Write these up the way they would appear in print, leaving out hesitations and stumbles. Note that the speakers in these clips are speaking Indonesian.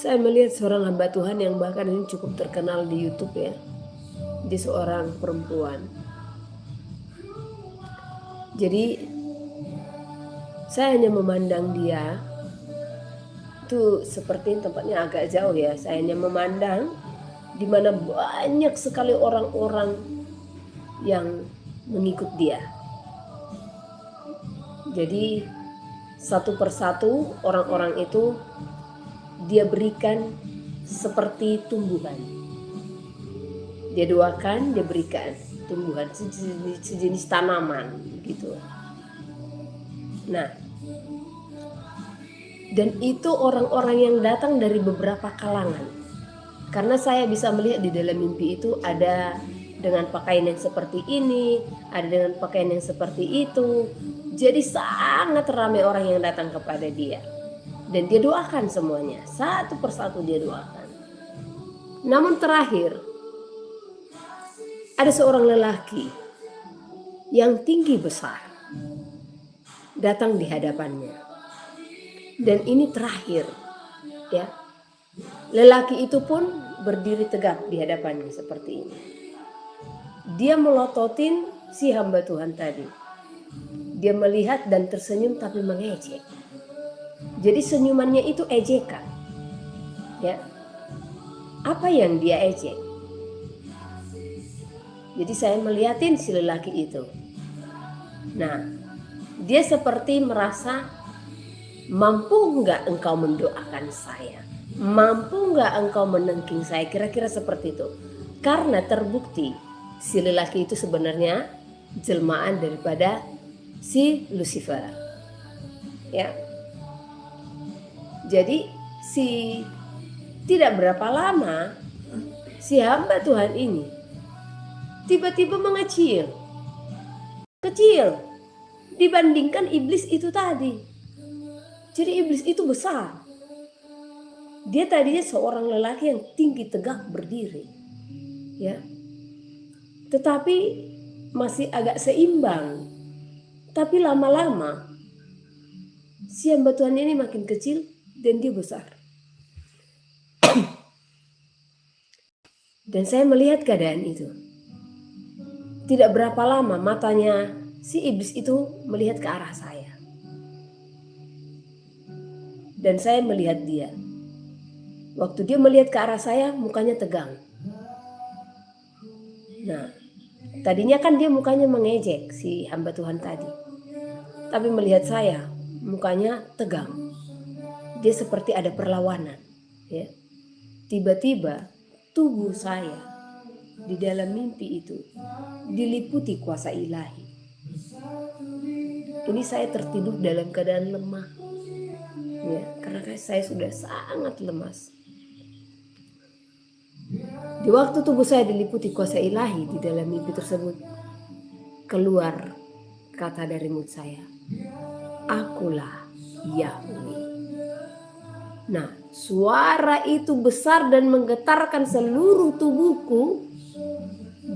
Saya melihat seorang hamba Tuhan yang bahkan ini cukup terkenal di YouTube ya. Dia seorang perempuan. Jadi saya hanya memandang dia itu seperti tempatnya agak jauh ya. Saya hanya memandang di mana banyak sekali orang-orang yang mengikut dia. Jadi satu persatu orang-orang itu dia berikan seperti tumbuhan. Dia doakan, dia berikan tumbuhan sejenis tanaman gitu. Nah, dan itu orang-orang yang datang dari beberapa kalangan. Karena saya bisa melihat di dalam mimpi itu ada dengan pakaian yang seperti ini, ada dengan pakaian yang seperti itu. Jadi sangat ramai orang yang datang kepada dia. Dan dia doakan semuanya, satu persatu dia doakan. Namun terakhir, ada seorang lelaki yang tinggi besar datang di hadapannya. Dan ini terakhir, ya. Lelaki itu pun berdiri tegak di hadapannya seperti ini. Dia melototin si hamba Tuhan tadi. Dia melihat dan tersenyum tapi mengejek. Jadi senyumannya itu ejekan. Ya. Apa yang dia ejek? Jadi saya melihatin si lelaki itu. Nah, dia seperti merasa, mampu nggak engkau mendoakan saya? Mampu nggak engkau menengking saya? Kira-kira seperti itu. Karena terbukti si lelaki itu sebenarnya jelmaan daripada si Lucifer. Ya. Jadi tidak berapa lama si hamba Tuhan ini tiba-tiba mengecil. Kecil dibandingkan iblis itu tadi. Jadi iblis itu besar. Dia tadinya seorang lelaki yang tinggi tegak berdiri. Ya. Tetapi masih agak seimbang. Tapi lama-lama si hamba Tuhan ini makin kecil dan dia besar. Dan saya melihat keadaan itu. Tidak berapa lama matanya si iblis itu melihat ke arah saya. Dan saya melihat dia. Waktu dia melihat ke arah saya, mukanya tegang. Nah, tadinya kan dia mukanya mengejek si hamba Tuhan tadi. Tapi melihat saya, mukanya tegang. Dia seperti ada perlawanan. Ya. Tiba-tiba tubuh saya di dalam mimpi itu diliputi kuasa ilahi. Ini saya tertidur dalam keadaan lemah. Ya, karena saya sudah sangat lemas. Di waktu tubuh saya diliputi kuasa ilahi di dalam mimpi tersebut, keluar kata dari mulut saya, akulah Yahweh. Nah, suara itu besar dan menggetarkan seluruh tubuhku,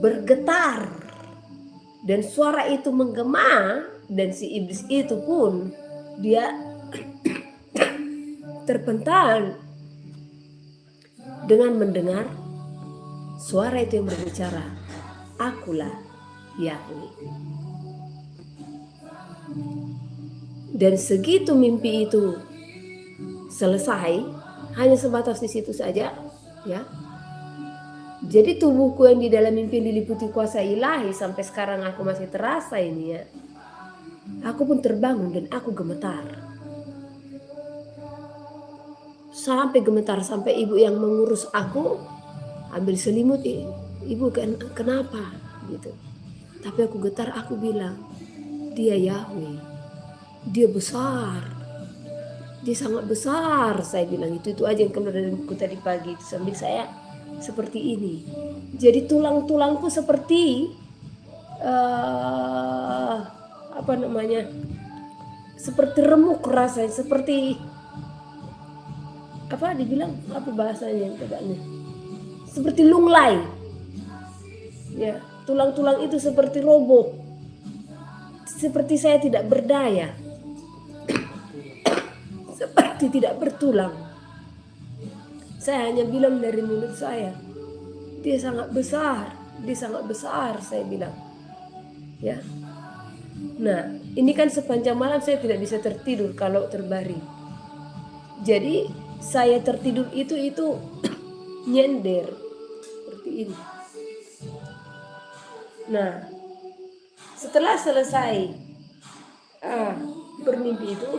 bergetar. Dan suara itu menggema, dan si iblis itu pun dia terpental dengan mendengar suara itu yang berbicara, akulah Yahweh. Dan segitu mimpi itu selesai, hanya sebatas di situ saja, ya. Jadi tubuhku yang di dalam mimpi diliputi kuasa ilahi, sampai sekarang aku masih terasa ini ya. Aku pun terbangun dan aku gemetar. Sampai gemetar, sampai ibu yang mengurus aku ambil selimut, ibu kenapa gitu. Tapi aku getar, aku bilang, dia Yahweh, dia besar, dia sangat besar. Saya bilang itu aja yang keluar dari buku tadi pagi, sambil saya seperti ini. Jadi tulang-tulangku seperti seperti remuk rasanya, seperti dibilang apa bahasanya tebaknya, seperti lunglai. Ya, tulang-tulang itu seperti roboh, seperti saya tidak berdaya, seperti tidak bertulang. saya hanya bilang dari mulut saya, dia sangat besar, saya bilang. Ya. Nah, ini kan sepanjang malam saya tidak bisa tertidur kalau terbaring. Jadi saya tertidur itu nyender seperti ini. Nah, setelah selesai bermimpi itu,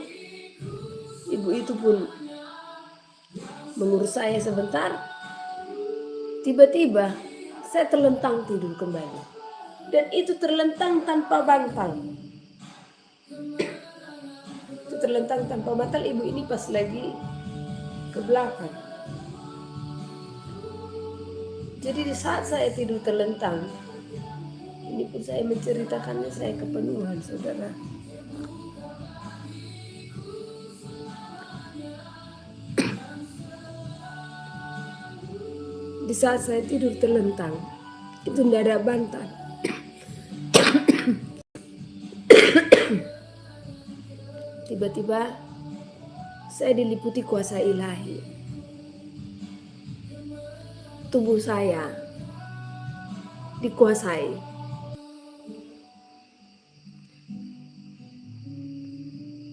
ibu itu pun mengurus saya sebentar. Tiba-tiba saya terlentang tidur kembali, dan itu terlentang tanpa bantal. Itu terlentang tanpa bantal. Ibu ini pas lagi ke belakang. Jadi di saat saya tidur terlentang, ini pun saya menceritakannya, saya kepenuhan, saudara. Di saat saya tidur terlentang, itu tidak ada bantal. Tiba-tiba saya diliputi kuasa ilahi. Tubuh saya dikuasai.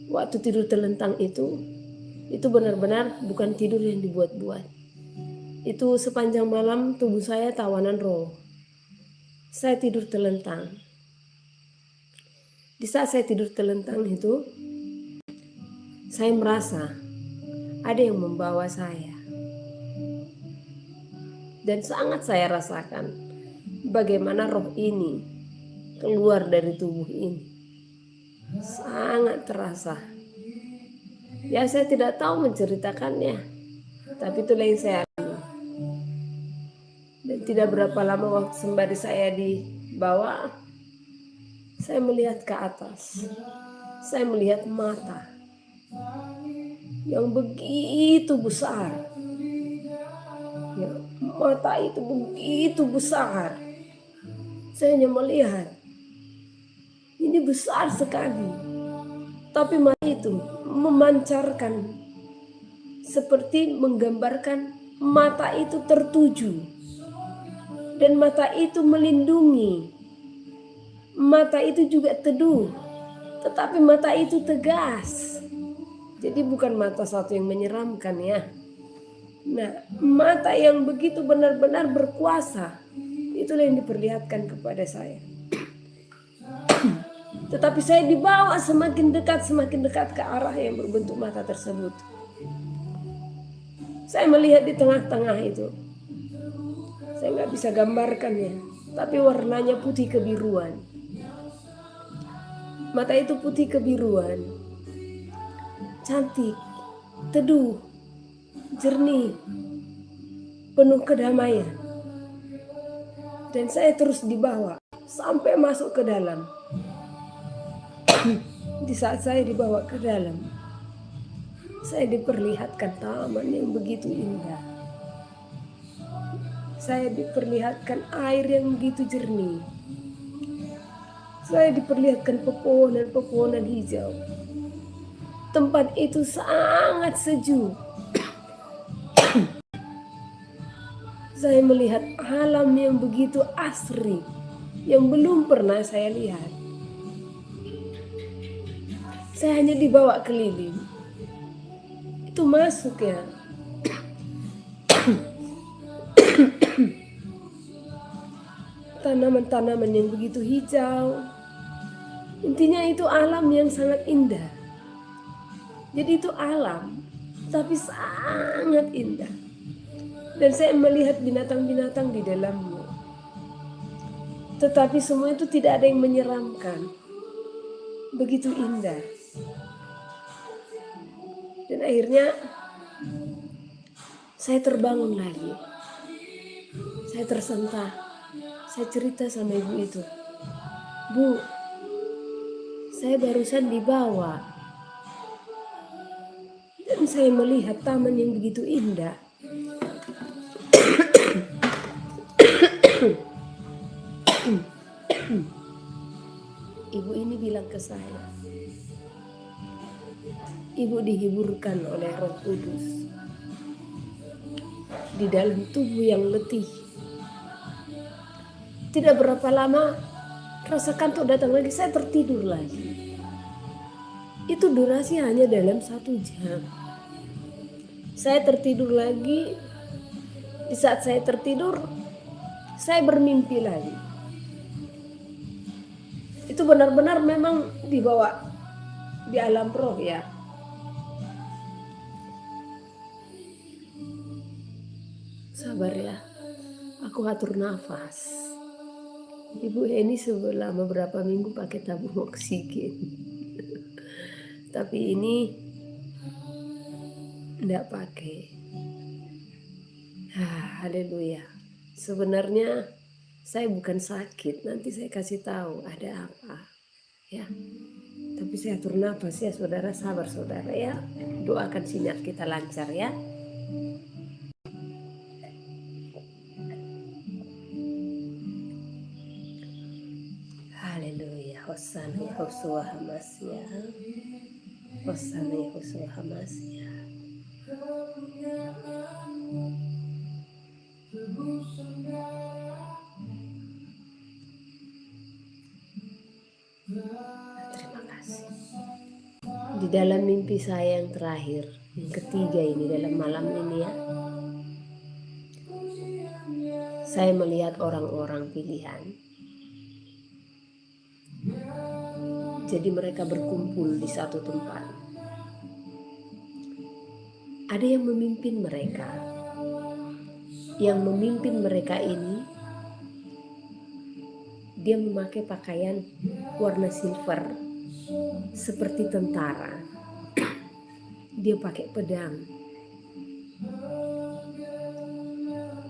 Waktu tidur terlentang itu benar-benar bukan tidur yang dibuat-buat. Itu sepanjang malam tubuh saya tawanan roh. Saya tidur terlentang. Di saat saya tidur terlentang itu, saya merasa ada yang membawa saya. Dan sangat saya rasakan bagaimana roh ini keluar dari tubuh ini. Sangat terasa. Ya, saya tidak tahu menceritakannya, tapi itulah yang saya alami. Dan tidak berapa lama waktu sembari saya dibawa, saya melihat ke atas. Saya melihat mata yang begitu besar. Ya, mata itu begitu besar. Saya hanya melihat, ini besar sekali. Tapi mata itu memancarkan, seperti menggambarkan mata itu tertuju. Dan mata itu melindungi. Mata itu juga teduh. Tetapi mata itu tegas. Jadi bukan mata satu yang menyeramkan, ya. Nah, mata yang begitu benar-benar berkuasa, itulah yang diperlihatkan kepada saya. Tetapi saya dibawa semakin dekat ke arah yang berbentuk mata tersebut. Saya melihat di tengah-tengah itu. Saya nggak bisa gambarkannya, tapi warnanya putih kebiruan. Mata itu putih kebiruan, cantik, teduh, jernih, penuh kedamaian. Dan saya terus dibawa sampai masuk ke dalam. Di saat saya dibawa ke dalam, saya diperlihatkan taman yang begitu indah. Saya diperlihatkan air yang begitu jernih. Saya diperlihatkan pepohonan hijau. Tempat itu sangat sejuk. Saya melihat alam yang begitu asri, yang belum pernah saya lihat. Saya hanya dibawa keliling. Itu masuk, ya. Tanaman-tanaman yang begitu hijau. Intinya itu alam yang sangat indah. Jadi itu alam, tapi sangat indah. Dan saya melihat binatang-binatang di dalamnya. Tetapi semua itu tidak ada yang menyeramkan. Begitu indah. Dan akhirnya saya terbangun lagi. Saya tersentak. Saya cerita sama ibu itu. Bu, saya barusan dibawa. Dan saya melihat taman yang begitu indah. Ibu ini bilang ke saya, ibu dihiburkan oleh Roh Kudus. di dalam tubuh yang letih. Tidak berapa lama rasa kantuk datang lagi, saya tertidur lagi. Itu durasi hanya dalam 1 jam. Saya tertidur lagi. Di saat saya tertidur, saya bermimpi lagi. Itu benar-benar memang dibawa di alam roh ya. Sabar ya, aku atur nafas. Ibu Eni selama beberapa minggu pakai tabung oksigen. Tapi ini enggak pakai. Haleluya. Sebenarnya saya bukan sakit, nanti saya kasih tahu ada apa. Ya. Tapi saya atur nafas ya saudara, sabar saudara ya. Doakan sinyal kita lancar ya. Haleluya. Hosana Yahosua Hamasya. Hosana Yahosua Hamasya. Terima kasih. Di dalam mimpi saya yang terakhir, yang ketiga ini dalam malam ini ya, saya melihat orang-orang pilihan. Jadi mereka berkumpul di satu tempat. Ada yang memimpin mereka. Yang memimpin mereka ini, dia memakai pakaian warna silver seperti tentara. Dia pakai pedang.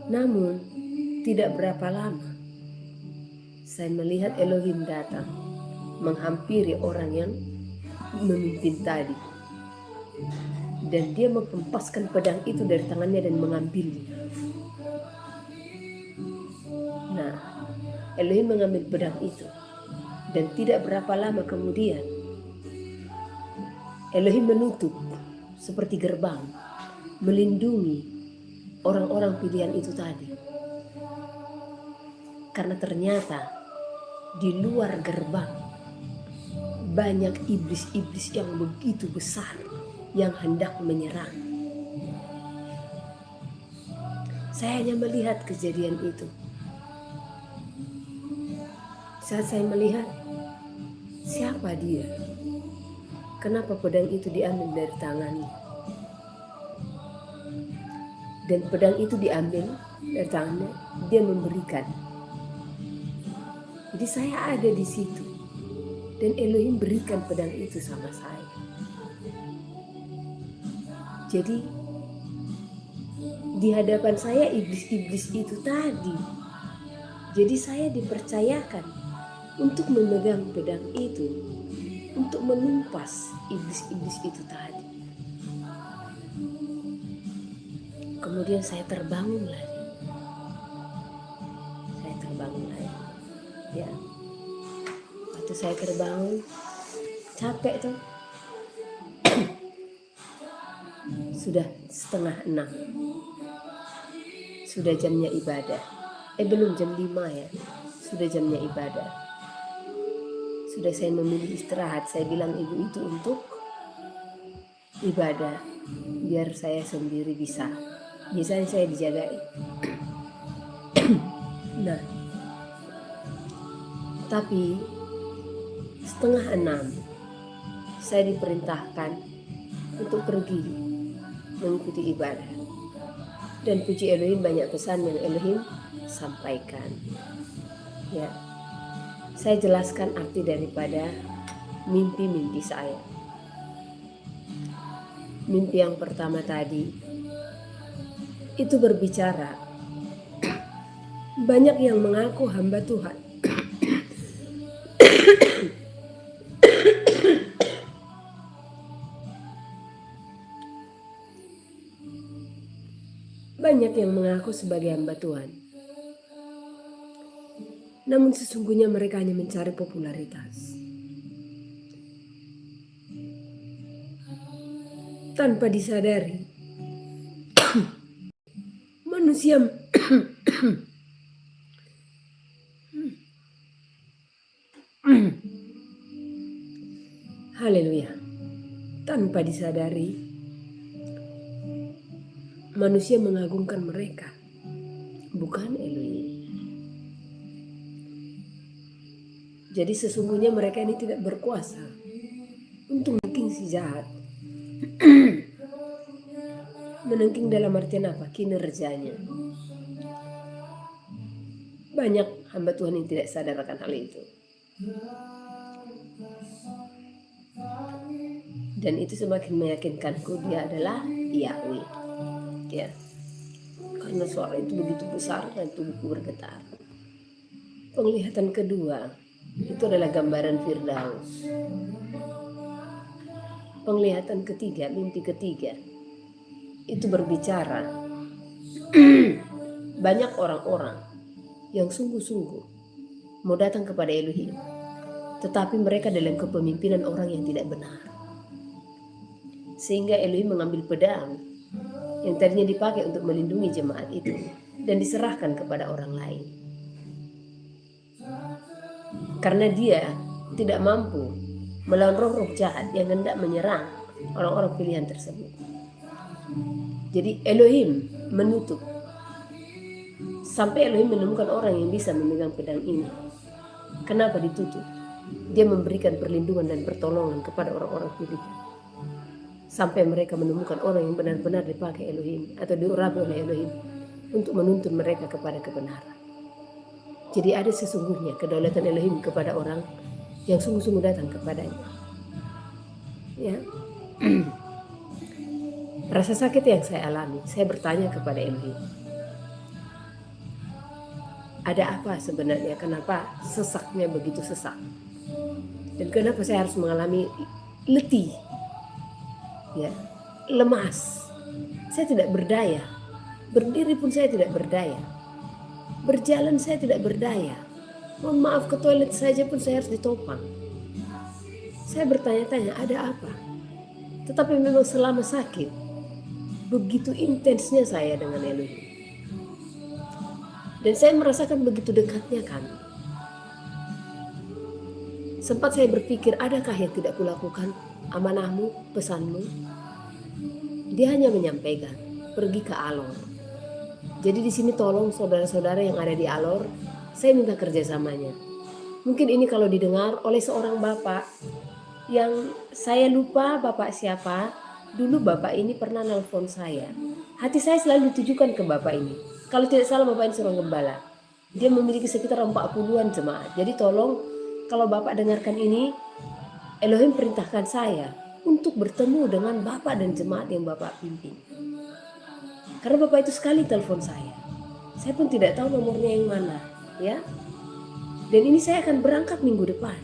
Namun tidak berapa lama saya melihat Elohim datang menghampiri orang yang memimpin tadi. Dan dia menghempaskan pedang itu dari tangannya dan mengambilnya. Nah, Elohim mengambil pedang itu. Dan tidak berapa lama kemudian, Elohim menutup seperti gerbang, melindungi orang-orang pilihan itu tadi. Karena ternyata di luar gerbang banyak iblis-iblis yang begitu besar yang hendak menyerang. Saya hanya melihat kejadian itu. Saat saya melihat, siapa dia? Kenapa pedang itu diambil dari tangannya? Dan pedang itu diambil dari tangannya, dia memberikan. Jadi saya ada di situ. Dan Elohim berikan pedang itu sama saya. Jadi di hadapan saya iblis-iblis itu tadi. Jadi saya dipercayakan untuk memegang pedang itu, untuk menumpas iblis-iblis itu tadi. Kemudian saya terbangun lagi. Ya. Waktu saya terbangun, capek tuh. Sudah 5:30. Sudah jamnya ibadah. Belum jam 5 ya. Sudah jamnya ibadah. Sudah saya memilih istirahat. Saya bilang ibu itu untuk ibadah. Biar saya sendiri bisa. Biasanya saya dijagain. Nah, tapi 5:30 saya diperintahkan untuk pergi mengikuti ibadah. Dan puji Elohim, banyak pesan yang Elohim sampaikan. Ya, saya jelaskan arti daripada mimpi-mimpi saya. Mimpi yang pertama tadi itu berbicara banyak yang mengaku hamba Tuhan. Banyak yang mengaku sebagai hamba Tuhan. Namun sesungguhnya mereka hanya mencari popularitas. Tanpa disadari, Manusia haleluya, tanpa disadari manusia mengagungkan mereka, bukan Elohim. Jadi sesungguhnya mereka ini tidak berkuasa untuk menengking si jahat. Menengking dalam artian apa? Kinerjanya. Banyak hamba Tuhan yang tidak sadar akan hal itu. Dan itu semakin meyakinkanku dia adalah Yahweh. Ya. Karena suara itu begitu besar dan tubuhku bergetar. Penglihatan kedua itu adalah gambaran Firdaus. Penglihatan ketiga, mimpi ketiga itu berbicara banyak orang-orang yang sungguh-sungguh mau datang kepada Elohim, tetapi mereka dalam kepemimpinan orang yang tidak benar. Sehingga Elohim mengambil pedang yang tadinya dipakai untuk melindungi jemaat itu dan diserahkan kepada orang lain. Karena dia tidak mampu melawan roh-roh jahat yang hendak menyerang orang-orang pilihan tersebut. Jadi Elohim menutup sampai Elohim menemukan orang yang bisa memegang pedang ini. Kenapa ditutup? Dia memberikan perlindungan dan pertolongan kepada orang-orang pilihan. Sampai mereka menemukan orang yang benar-benar dipakai Elohim atau diurapi oleh Elohim untuk menuntun mereka kepada kebenaran. Jadi ada sesungguhnya kedaulatan Elohim kepada orang yang sungguh-sungguh datang kepadanya. Ya. Rasa sakit yang saya alami, saya bertanya kepada Elohim, ada apa sebenarnya? Kenapa sesaknya begitu sesak? Dan kenapa saya harus mengalami letih? Ya, lemas. Saya tidak berdaya. Berdiri pun saya tidak berdaya. Berjalan saya tidak berdaya. Mohon maaf, ke toilet saja pun saya harus ditopang. Saya bertanya-tanya, ada apa? Tetapi memang selama sakit, begitu intensnya saya dengan Elohim. Dan saya merasakan begitu dekatnya kami. Sempat saya berpikir, adakah yang tidak kulakukan? Amanahmu, pesanmu? Dia hanya menyampaikan, pergi ke Alor. Jadi di sini tolong saudara-saudara yang ada di Alor, saya minta kerjasamanya. Mungkin ini kalau didengar oleh seorang bapak yang saya lupa bapak siapa. Dulu bapak ini pernah nelpon saya. Hati saya selalu ditujukan ke bapak ini. Kalau tidak salah bapak ini seorang gembala. Dia memiliki sekitar 40-an jemaat. Jadi tolong kalau bapak dengarkan ini, Elohim perintahkan saya untuk bertemu dengan bapak dan jemaat yang bapak pimpin. Karena bapak itu sekali telepon saya. Saya pun tidak tahu nomornya yang mana, ya. Dan ini saya akan berangkat minggu depan.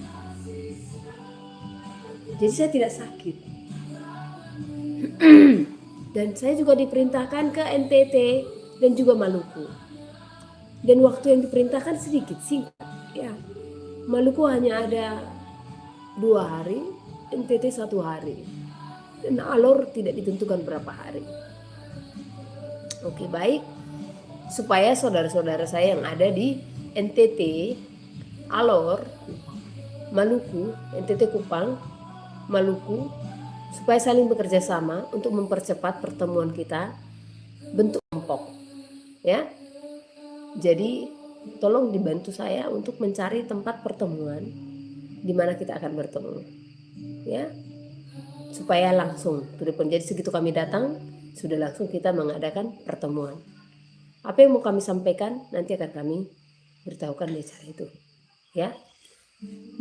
Jadi saya tidak sakit. Dan saya juga diperintahkan ke NTT dan juga Maluku. Dan waktu yang diperintahkan sedikit, singkat, ya. Maluku hanya ada 2 hari, NTT 1 hari. Dan Alor tidak ditentukan berapa hari. Oke, baik. Supaya saudara-saudara saya yang ada di NTT, Alor, Maluku, NTT Kupang, Maluku, supaya saling bekerja sama untuk mempercepat pertemuan kita bentuk kelompok, ya. Jadi tolong dibantu saya untuk mencari tempat pertemuan di mana kita akan bertemu, ya, supaya langsung telepon. Jadi segitu kami datang sudah langsung kita mengadakan pertemuan. Apa yang mau kami sampaikan nanti akan kami beritahukan di acara itu, ya.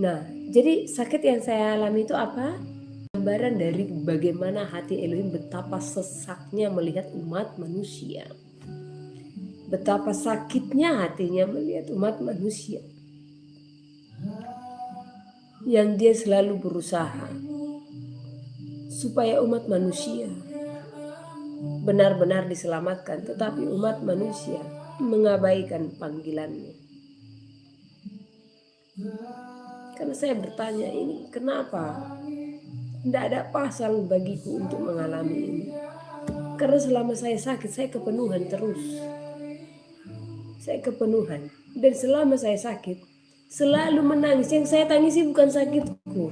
Nah, jadi sakit yang saya alami itu apa? Gambaran dari bagaimana hati Elohim betapa sesaknya melihat umat manusia. Betapa sakitnya hatinya melihat umat manusia. Yang dia selalu berusaha supaya umat manusia benar-benar diselamatkan, tetapi umat manusia mengabaikan panggilannya. Karena saya bertanya, ini kenapa? Tidak ada pasal bagiku untuk mengalami ini. Karena selama saya sakit, saya kepenuhan terus. saya kepenuhan. Dan selama saya sakit, selalu menangis. Yang saya tangisi bukan sakitku,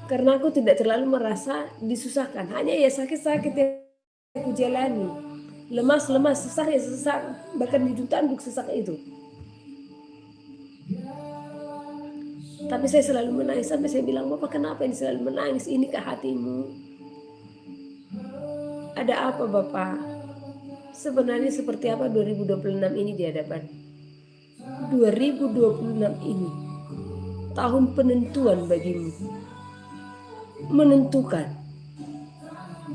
karena aku tidak terlalu merasa disusahkan. Hanya ya sakit-sakit yang aku jalani. Lemas-lemas, sesak ya sesak. Bahkan hidup tanduk sesak itu. Tapi saya selalu menangis. Sampai saya bilang, Bapak kenapa ini selalu menangis? Inikah hatimu? Ada apa Bapak? Sebenarnya seperti apa 2026 ini di hadapan? 2026 ini tahun penentuan bagimu. Menentukan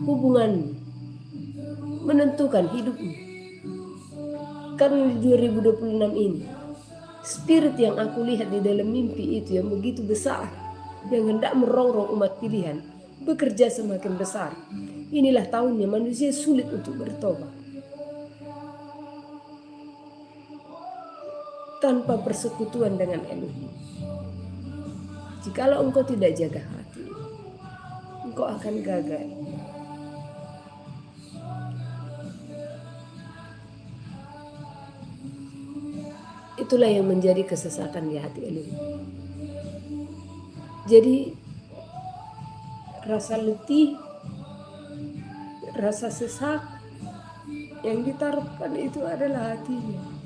hubunganmu, menentukan hidupmu. Karena di 2026 ini, spirit yang aku lihat di dalam mimpi itu yang begitu besar, yang hendak merongrong umat pilihan, bekerja semakin besar. Inilah tahunnya manusia sulit untuk bertobat. Tanpa persekutuan dengan Elohim. Jikalau engkau tidak jaga hati, engkau akan gagal. Itulah yang menjadi kesesakan di hati Elohim. Jadi rasa letih, rasa sesak yang ditaruhkan itu adalah hatinya.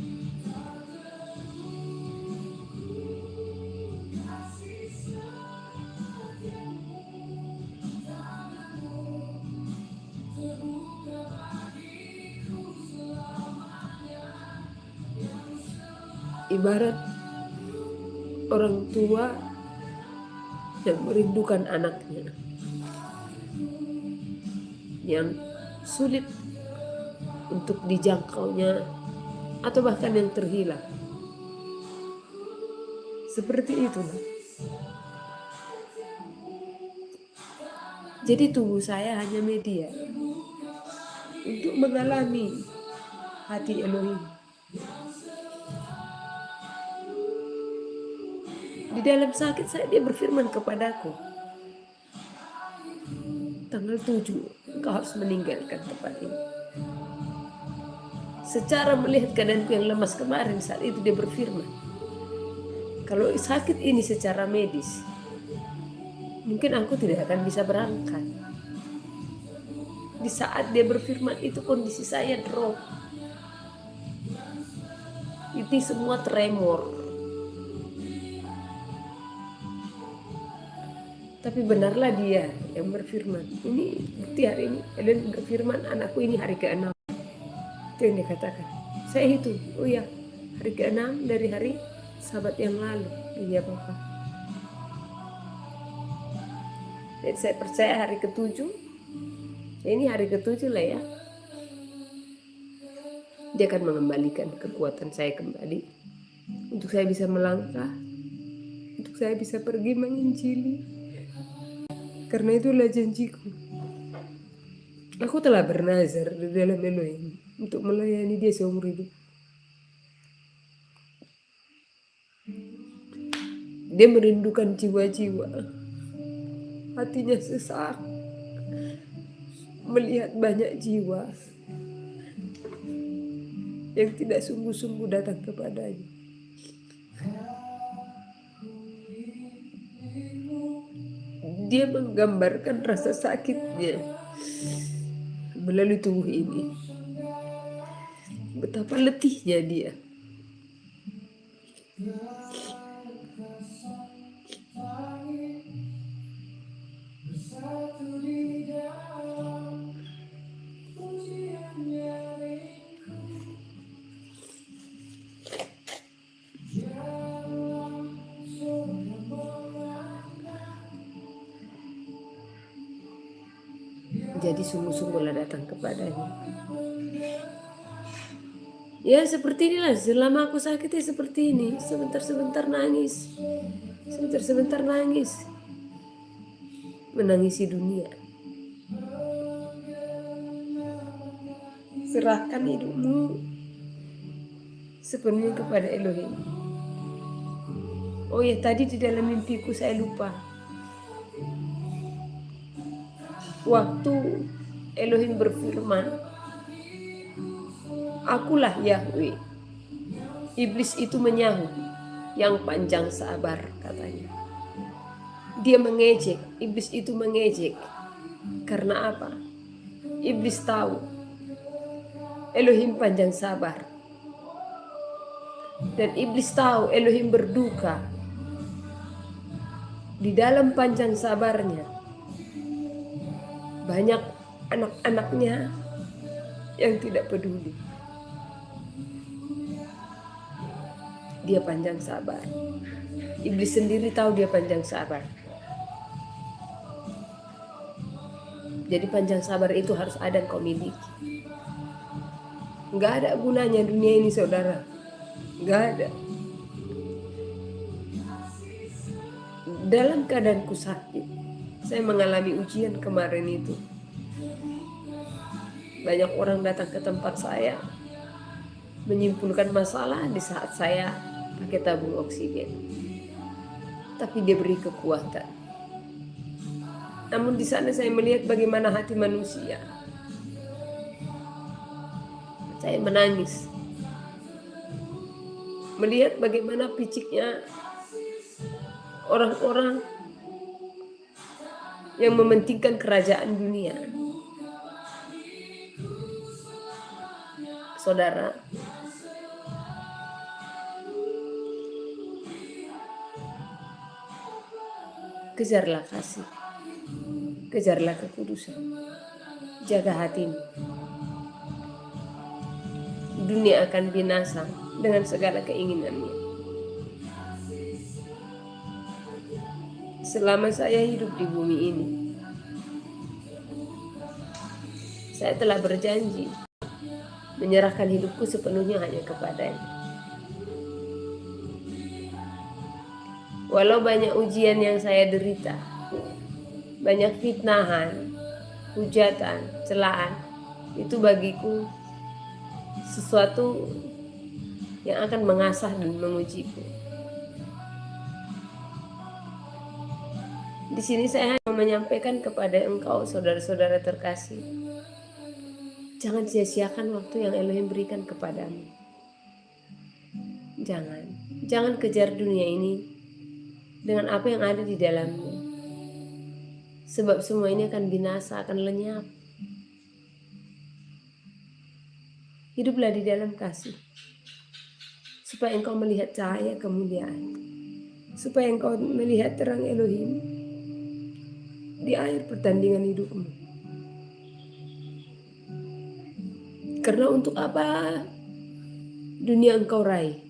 Ibarat orang tua yang merindukan anaknya, yang sulit untuk dijangkaunya atau bahkan yang terhilang. Seperti itulah. Jadi tubuh saya hanya media untuk mengalami hati Elohim. Di dalam sakit saya, dia berfirman kepadaku, tanggal 7 engkau harus meninggalkan tempat ini. Secara melihat keadaanku yang lemas kemarin, saat itu dia berfirman, kalau sakit ini secara medis, mungkin aku tidak akan bisa berangkat. Di saat dia berfirman itu kondisi saya drop. Itu semua tremor. Tapi benarlah dia yang berfirman. Ini bukti hari ini. Ellen berfirman, anakku ini hari ke-6. Itu yang dia katakan. Saya hitung, oh ya, hari ke-6 dari hari Sabat yang lalu. Iya Bapak. Jadi saya percaya hari ke-7. Ini hari ke-7 lah ya. Dia akan mengembalikan kekuatan saya kembali. Untuk saya bisa melangkah. Untuk saya bisa pergi menginjili. Karena itulah janjiku. Aku telah bernazar di dalam Elohim untuk melayani dia seumur hidup. Dia merindukan jiwa-jiwa. Hatinya sesak melihat banyak jiwa yang tidak sungguh-sungguh datang kepadanya. Dia menggambarkan rasa sakitnya melalui tubuh ini. Betapa letihnya dia. Jadi sungguh-sungguhlah datang kepadanya. Ya seperti inilah, selama aku sakit ya seperti ini. Sebentar-sebentar nangis. Sebentar-sebentar nangis. Menangisi dunia. Serahkan hidupmu sepenuhnya kepada Elohim. Oh ya, tadi di dalam mimpiku saya lupa. Waktu Elohim berfirman, akulah Yahweh Iblis itu menyahut, yang panjang sabar, katanya. Dia mengejek, iblis itu mengejek. Karena apa? Iblis tahu Elohim panjang sabar. Dan iblis tahu Elohim berduka. Di dalam panjang sabarnya, banyak anak-anaknya yang tidak peduli. Dia panjang sabar. Iblis sendiri tahu dia panjang sabar. Jadi panjang sabar itu harus ada yang kau miliki. Nggak ada gunanya dunia ini, saudara. Nggak ada. Dalam keadaanku sakit, saya mengalami ujian kemarin itu. Banyak orang datang ke tempat saya, menyimpulkan masalah di saat saya pakai tabung oksigen. Tapi dia beri kekuatan. Namun di sana saya melihat bagaimana hati manusia. Saya menangis. Melihat bagaimana piciknya orang-orang yang mementingkan kerajaan dunia. Saudara, kejarlah kasih, kejarlah kekudusan, jaga hatimu. Dunia akan binasa dengan segala keinginannya. Selama saya hidup di bumi ini, saya telah berjanji menyerahkan hidupku sepenuhnya hanya kepadanya. Walau banyak ujian yang saya derita, banyak fitnahan, hujatan, celaan, itu bagiku sesuatu yang akan mengasah dan mengujiku. Di sini saya hanya menyampaikan kepada engkau, saudara-saudara terkasih, jangan sia-siakan waktu yang Elohim berikan kepadamu. Jangan kejar dunia ini dengan apa yang ada di dalamnya. Sebab semua ini akan binasa, akan lenyap. Hiduplah di dalam kasih, supaya engkau melihat cahaya kemuliaan, supaya engkau melihat terang Elohim di akhir pertandingan hidupmu. Karena untuk apa dunia engkau raih,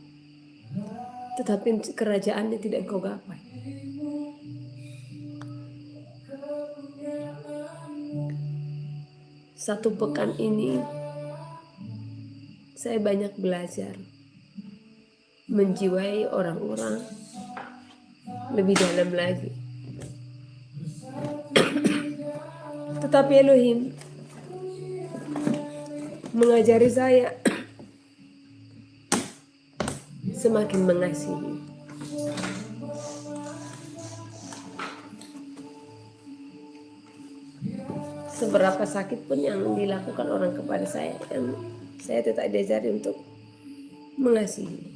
tetapi kerajaannya tidak engkau gapai? Satu pekan ini saya banyak belajar menjiwai orang-orang lebih dalam lagi. Tetapi Elohim mengajari saya semakin mengasihi. Seberapa sakit pun yang dilakukan orang kepada saya, yang saya tetap diajari untuk mengasihi.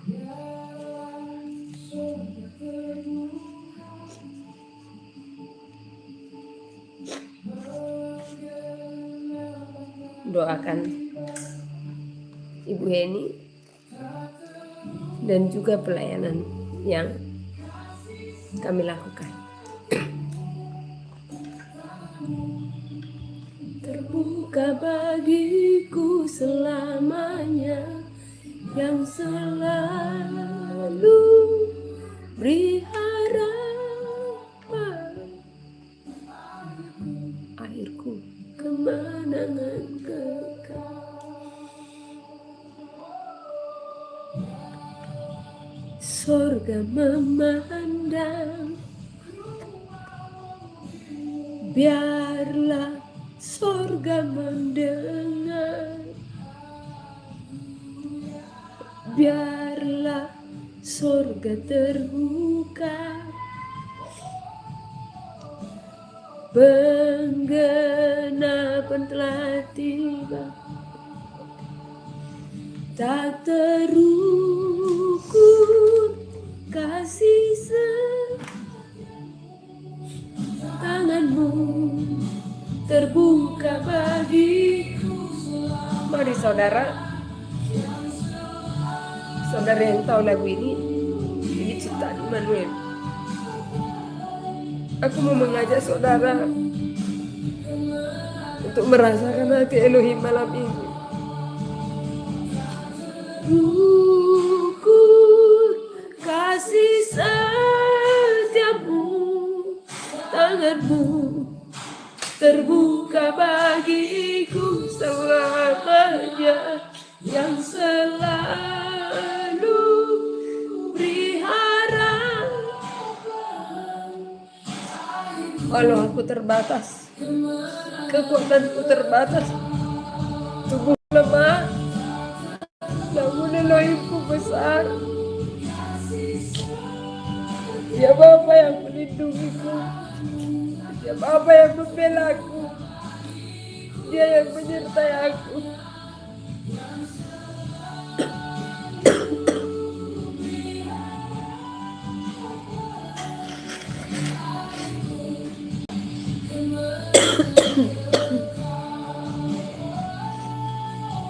Doakan Ibu Heni dan juga pelayanan yang kami lakukan. Terbuka bagiku selamanya, yang selalu beri harapan, akhirku kemenangan kekal. Sorga memandang, biarlah sorga mendengar, biarlah sorga terbuka, penggenapan telah tiba, tak terus kasih tanganmu terbuka bagiku. Mari saudara yang tahu lagu ini ciptaan Immanuel. Aku mau mengajak saudara untuk merasakan hati Elohim malam ini. Ku kasih setiamu, tanganmu terbuka bagiku selamanya, yang selalu beri harapan. Walau aku terbatas, kekuatanku terbatas, tubuh lemah, namun Elohimku besar. Dia Bapa yang melindungiku, dia Bapa yang membelaku, dia yang menyertai aku.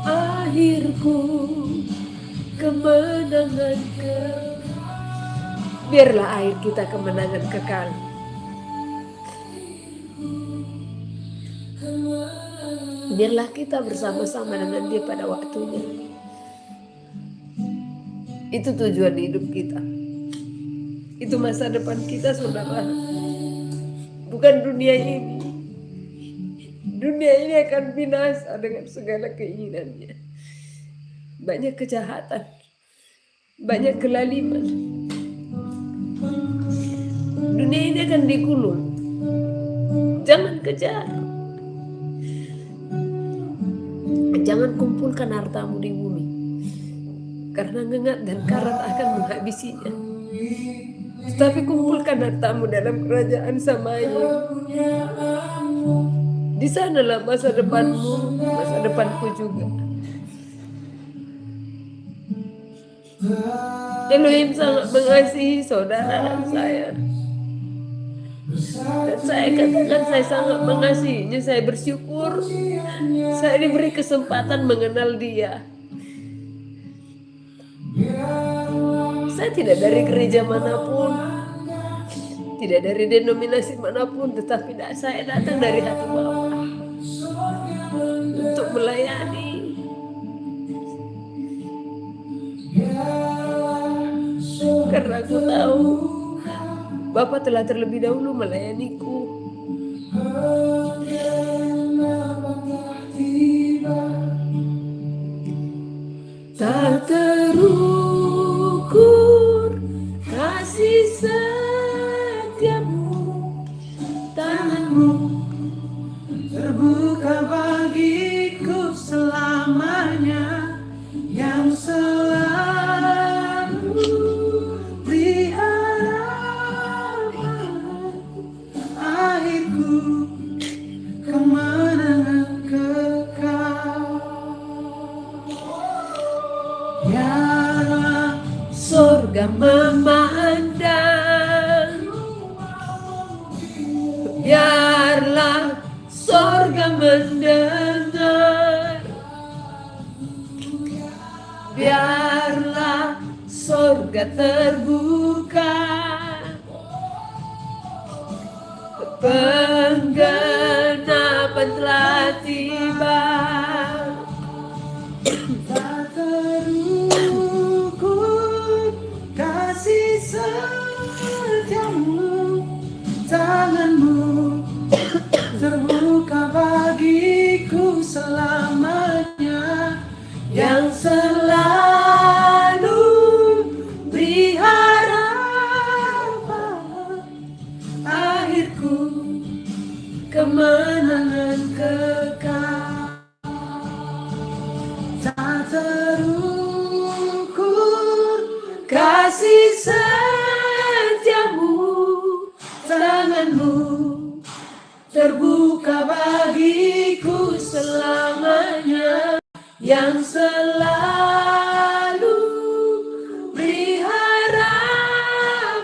Akhirku kemenangan biarlah akhir kita kemenangan kekal. Biarlah kita bersama-sama dengan Dia pada waktunya. Itu tujuan hidup kita. Itu masa depan kita, saudara. Bukan dunia ini. Dunia ini akan binasa dengan segala keinginannya. Banyak kejahatan, banyak kelaliman. Dunia ini akan dikulung. Jangan kejar. Jangan kumpulkan hartamu di bumi, karena ngengat dan karat akan menghabisinya. Tetapi kumpulkan hartamu dalam kerajaan Samaya. Di sanalah masa depanmu, masa depanku juga. Elohim sangat mengasihi saudara dan saya. Dan saya katakan saya sangat mengasihinya. Saya bersyukur saya diberi kesempatan mengenal Dia. Saya tidak dari gereja manapun, tidak dari denominasi manapun, tetapi saya datang dari hati Bapa untuk melayani. Karena aku tahu Bapa telah terlebih dahulu melayaniku. Tak terukur kasih setiamu, tanganmu terbuka bagiku selamanya, yang selalu beri harapan. Akhirku kemenangan kekal. Biarlah surga memandang, biarlah surga mendengar, biarlah surga terbuka. Penggenapan telah tiba. Tak terukur kasih setiamu, tanganmu terbuka bagiku selamanya, yang selalu beri harapan. Akhirku kemenangan kekal. Tak terukur kasih setiamu, tanganmu terbuka bagiku selamanya, yang selalu beri harapan.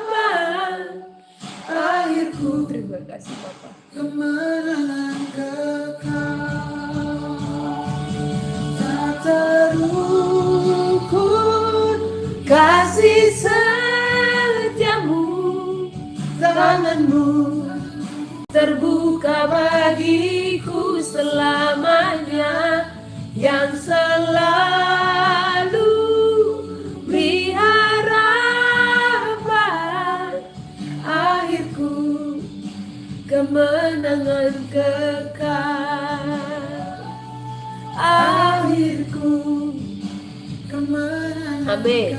kasih setiamu, tanganmu terbuka bagiku selamanya, yang selalu beri harapan akhirku, kemenangan kekal akhirku, kemenangan. Amin.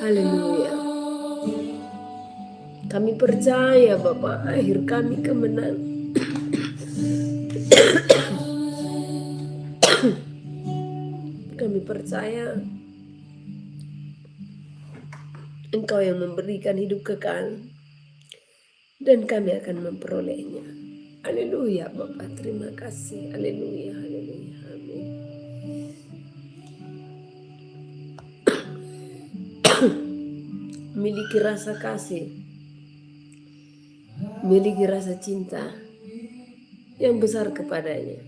Haleluya. Kami percaya Bapak, akhir kami kemenangan. Kami percaya Engkau yang memberikan hidup kekal, dan kami akan memperolehnya. Haleluya Bapak, terima kasih. Haleluya, haleluya, amin. Miliki rasa kasih, miliki rasa cinta yang besar kepadanya.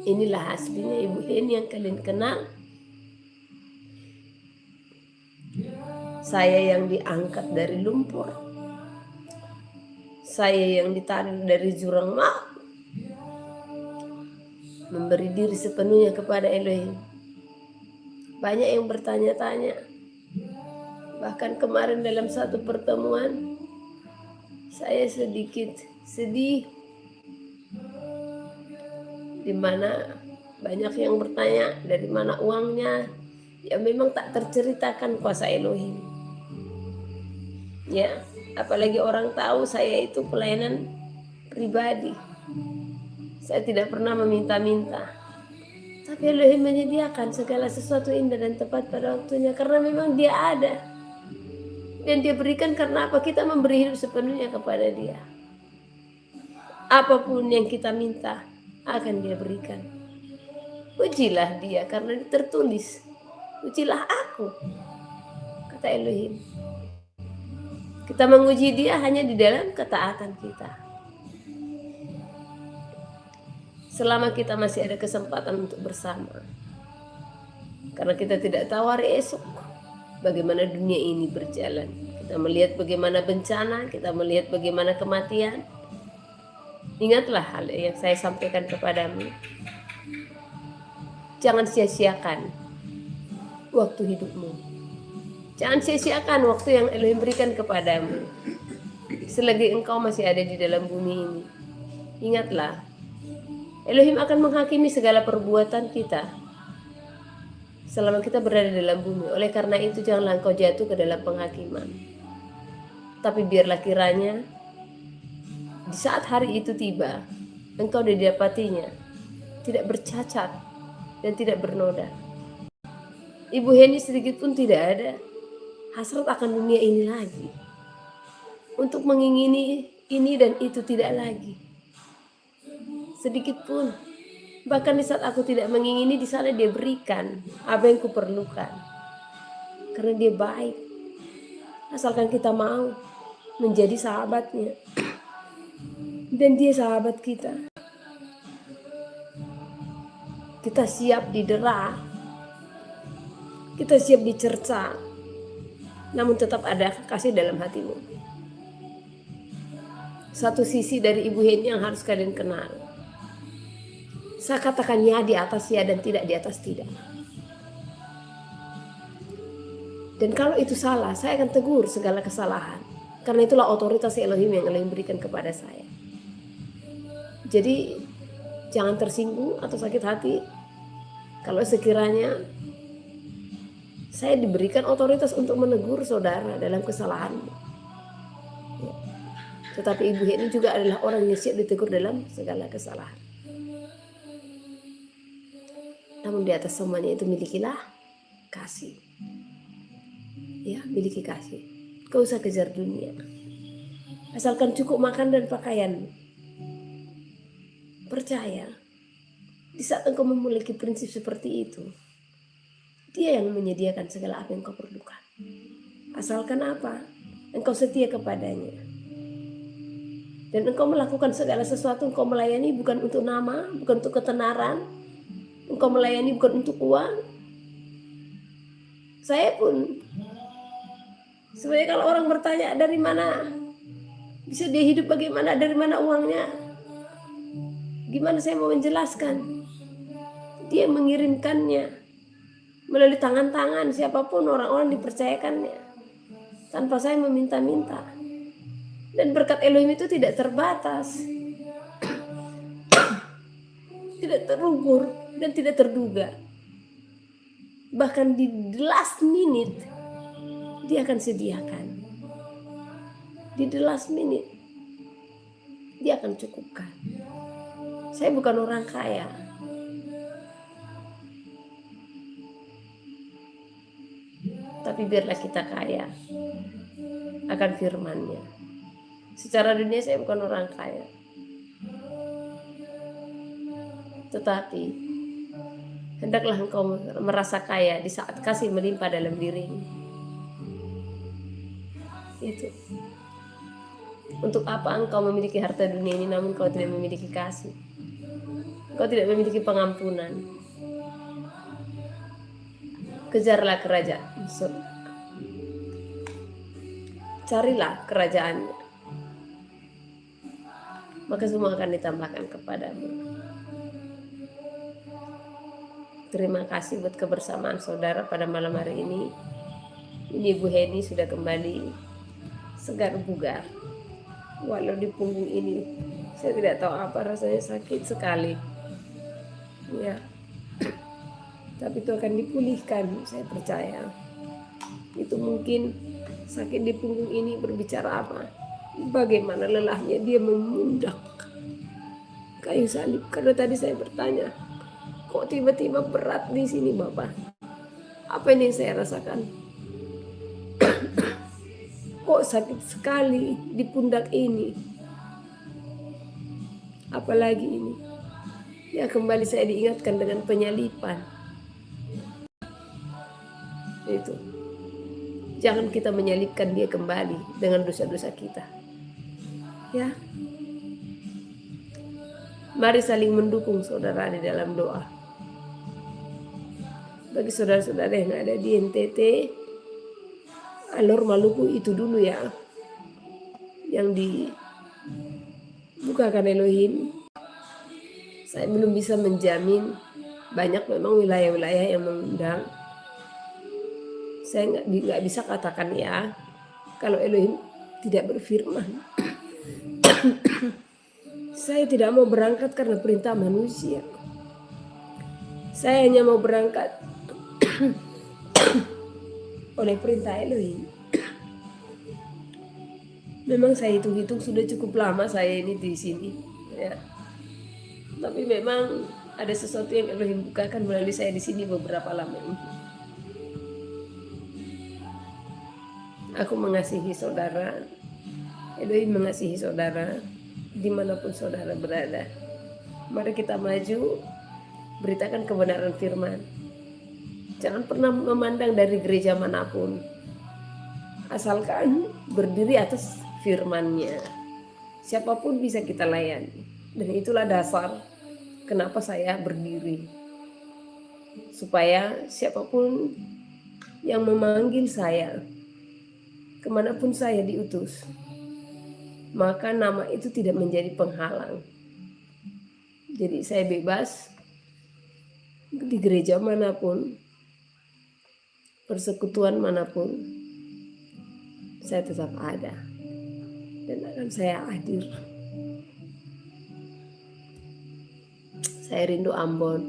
Inilah aslinya Ibu Heni yang kalian kenal. Saya yang diangkat dari lumpur, saya yang ditarik dari jurang maut, memberi diri sepenuhnya kepada Elohim. Banyak yang bertanya-tanya, bahkan kemarin dalam satu pertemuan saya sedikit sedih, di mana banyak yang bertanya dari mana uangnya. Ya memang tak terceritakan kuasa Elohim. Ya, apalagi orang tahu saya itu pelayanan pribadi. Saya tidak pernah meminta-minta. Tapi Elohim menyediakan segala sesuatu indah dan tepat pada waktunya, karena memang Dia ada. Dan Dia berikan karena apa? Kita memberi hidup sepenuhnya kepada Dia. Apapun yang kita minta akan Dia berikan. Pujilah Dia karena tertulis, pujilah aku, kata Elohim. Kita menguji Dia hanya di dalam ketaatan kita. Selama kita masih ada kesempatan untuk bersama. Karena kita tidak tahu hari esok bagaimana dunia ini berjalan. Kita melihat bagaimana bencana, kita melihat bagaimana kematian. Ingatlah hal yang saya sampaikan kepadamu. Jangan sia-siakan waktu hidupmu. Jangan sia-siakan waktu yang Elohim berikan kepadamu. Selagi engkau masih ada di dalam bumi ini, ingatlah, Elohim akan menghakimi segala perbuatan kita selama kita berada dalam bumi. Oleh karena itu janganlah engkau jatuh ke dalam penghakiman. Tapi biarlah kiranya di saat hari itu tiba, engkau didapatinya tidak bercacat dan tidak bernoda. Ibu Heni sedikit pun tidak ada hasrat akan dunia ini lagi. Untuk mengingini ini dan itu tidak lagi. Sedikit pun. Bahkan di saat aku tidak mengingini, di sana Dia berikan apa yang kuperlukan. Karena Dia baik. Asalkan kita mau menjadi sahabatnya. Dan Dia sahabat kita. Kita siap didera. Kita siap dicerca. Namun tetap ada kasih dalam hatimu. Satu sisi dari Ibu Heni yang harus kalian kenal. Saya katakan ya di atas ya dan tidak di atas tidak. Dan kalau itu salah, saya akan tegur segala kesalahan. Karena itulah otoritas Elohim yang Elohim berikan kepada saya. Jadi jangan tersinggung atau sakit hati kalau sekiranya saya diberikan otoritas untuk menegur saudara dalam kesalahanmu. Ya. Tetapi Ibu Heni juga adalah orang yang siap ditegur dalam segala kesalahan. Namun di atas semuanya itu milikilah kasih. Ya, miliki kasih. Kau usah kejar dunia. Asalkan cukup makan dan pakaian. Percaya, di saat engkau memiliki prinsip seperti itu, Dia yang menyediakan segala apa yang kau perlukan. Asalkan apa? Engkau setia kepadanya. Dan engkau melakukan segala sesuatu, engkau melayani bukan untuk nama, bukan untuk ketenaran. Engkau melayani bukan untuk uang. Saya pun, sebenarnya kalau orang bertanya dari mana bisa dia hidup, bagaimana, dari mana uangnya, gimana saya mau menjelaskan? Dia mengirimkannya melalui tangan-tangan siapapun, orang-orang dipercayakannya tanpa saya meminta-minta. Dan berkat Elohim itu tidak terbatas, tidak terukur, dan tidak terduga. Bahkan di the last minute Dia akan sediakan. Di the last minute Dia akan cukupkan. Saya bukan orang kaya, tapi biarlah kita kaya akan firman-Nya. Secara dunia saya bukan orang kaya, tetapi hendaklah engkau merasa kaya di saat kasih melimpah dalam dirimu. Itu. Untuk apa engkau memiliki harta dunia ini namun kau tidak memiliki kasih? Kau tidak memiliki pengampunan. Kejarlah kerajaan. Carilah kerajaannya, maka semua akan ditambahkan kepadamu. Terima kasih buat kebersamaan saudara pada malam hari ini. Ini Ibu Heni sudah kembali segar bugar. Walau di punggung ini saya tidak tahu apa, rasanya sakit sekali. Ya. Tapi itu akan dipulihkan, saya percaya. Itu mungkin sakit di punggung ini berbicara apa? Bagaimana lelahnya dia memundak kayu salib. Karena tadi saya bertanya, kok tiba-tiba berat di sini Bapak? Apa ini yang saya rasakan? Kok sakit sekali di pundak ini? Apalagi ini? Ya kembali saya diingatkan dengan penyalipan. Itu. Jangan kita menyalipkan dia kembali dengan dosa-dosa kita. Ya. Mari saling mendukung saudara di dalam doa. Bagi saudara-saudara yang ada di NTT, Alor Maluku itu dulu ya, yang dibukakan Elohim. Saya belum bisa menjamin, banyak memang wilayah-wilayah yang mengundang. Saya nggak bisa katakan ya, kalau Elohim tidak berfirman. Saya tidak mau berangkat karena perintah manusia. Saya hanya mau berangkat oleh perintah Elohim. Memang saya hitung-hitung sudah cukup lama saya ini di sini, ya. Tapi memang ada sesuatu yang Elohim bukakan melalui saya di sini beberapa lama ini. Aku mengasihi saudara, Elohim mengasihi saudara, dimanapun saudara berada. Mari kita maju, beritakan kebenaran firman. Jangan pernah memandang dari gereja manapun, asalkan berdiri atas firman-Nya. Siapapun bisa kita layani. Dan itulah dasar kenapa saya berdiri. Supaya siapapun yang memanggil saya, kemanapun saya diutus, maka nama itu tidak menjadi penghalang. Jadi saya bebas di gereja manapun, persekutuan manapun, saya tetap ada dan akan saya hadir. Saya rindu Ambon.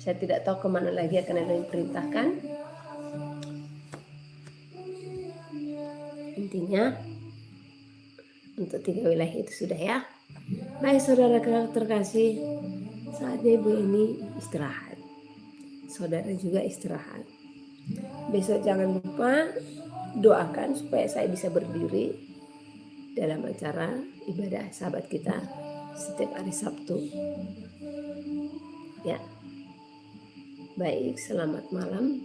Saya tidak tahu kemana lagi akan Elohim perintahkan. Intinya untuk 3 wilayah itu sudah ya. Baik saudara terkasih, saatnya Ibu ini istirahat. Saudara juga istirahat. Besok jangan lupa doakan supaya saya bisa berdiri dalam acara ibadah sahabat kita setiap hari Sabtu. Ya. Baik, selamat malam